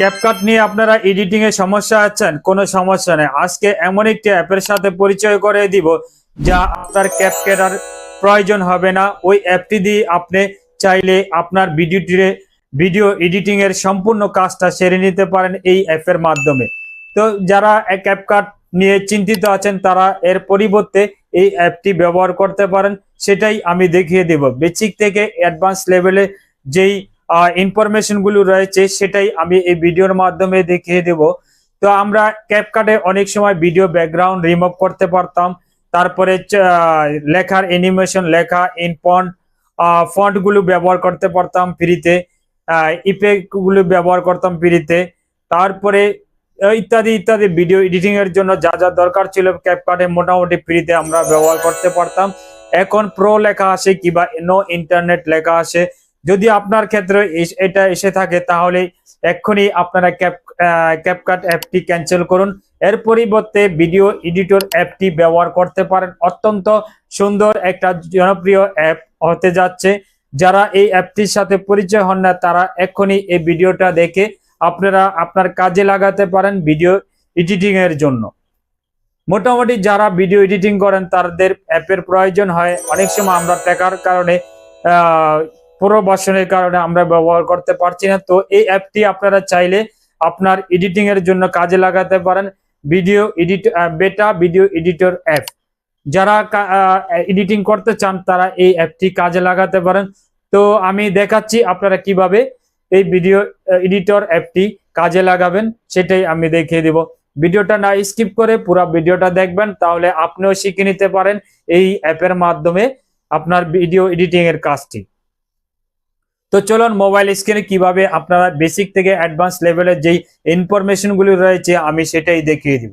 CapCut নিয়ে আপনারা editing এর সমস্যা আছেন, কোনো সমস্যা নেই। আজকে এমন একটি অ্যাপের সাথে পরিচয় করে দিব যা আপনার ক্যাপকাট আর প্রয়োজন হবে না। ওই অ্যাপটি দিয়ে আপনি চাইলে আপনার ভিডিও এডিটিং এর সম্পূর্ণ কাজটা সেরে নিতে পারেন এই অ্যাপের মাধ্যমে। তো যারা ক্যাপকাট নিয়ে চিন্তিত আছেন তারা এর পরিবর্তে এই অ্যাপটি ব্যবহার করতে পারেন, সেটাই আমি দেখিয়ে দেব। বেসিক থেকে অ্যাডভান্স লেভেলে যেই ইনফরমেশন গুলো রয়েছে সেটাই আমি এই ভিডিওর মাধ্যমে দেখিয়ে দেব। তো আমরা ক্যাপকাটে অনেক সময় ভিডিও ব্যাকগ্রাউন্ড রিমুভ করতে পারতাম, তারপরে লেখার অ্যানিমেশন, লেখা ইন ফন্ট গুলো ব্যবহার করতে পারতাম ফ্রিতে, ইফেক্ট গুলো ব্যবহার করতাম ফ্রিতে, তারপরে ইত্যাদি ইত্যাদি। ভিডিও এডিটিং এর জন্য যা যা দরকার ছিল ক্যাপকাটে মোটামুটি ফ্রিতে আমরা ব্যবহার করতে পারতাম। এখন প্রো লেখা আসে কিংবা নো ইন্টারনেট লেখা আসে। যদি আপনার ক্ষেত্রে এটা এসে থাকে তাহলে এক্ষুনি আপনারা ক্যাপকাট অ্যাপটি ক্যান্সেল করুন, এর পরিবর্তে ভিডিও এডিটর অ্যাপটি ব্যবহার করতে পারেন। অত্যন্ত সুন্দর একটা জনপ্রিয় অ্যাপ হতে যাচ্ছে। যারা এই অ্যাপটির সাথে পরিচয় হন না তারা এক্ষুনি এই ভিডিওটা দেখে আপনারা আপনার কাজে লাগাতে পারেন ভিডিও এডিটিং এর জন্য। মোটামুটি যারা ভিডিও এডিটিং করেন তাদের অ্যাপের প্রয়োজন হয়। অনেক সময় আমরা টাকার কারণে প্রবাসনের কারণে আমরা ব্যবহার করতে পারছি না। তো এই অ্যাপটি আপনারা চাইলে আপনার এডিটিং এর জন্য কাজে লাগাতে পারেন। বেটা ভিডিও এডিটর অ্যাপ, যারা এডিটিং করতে চান তারা এই অ্যাপটি কাজে লাগাতে পারেন। তো আমি দেখাচ্ছি আপনারা কিভাবে এই ভিডিও এডিটর অ্যাপটি কাজে লাগাবেন, সেটাই আমি দেখিয়ে দেব। ভিডিওটা না স্কিপ করে পুরো ভিডিওটা দেখবেন, তাহলে আপনিও শিখে নিতে পারেন এই অ্যাপের মাধ্যমে আপনার ভিডিও এডিটিং এর কাজটি। তো চলুন মোবাইল স্ক্রিনে কিভাবে আপনারা বেসিক থেকে অ্যাডভান্স লেভেলের যেই ইনফরমেশন গুলি রয়েছে আমি সেটাই দেখিয়ে দিব।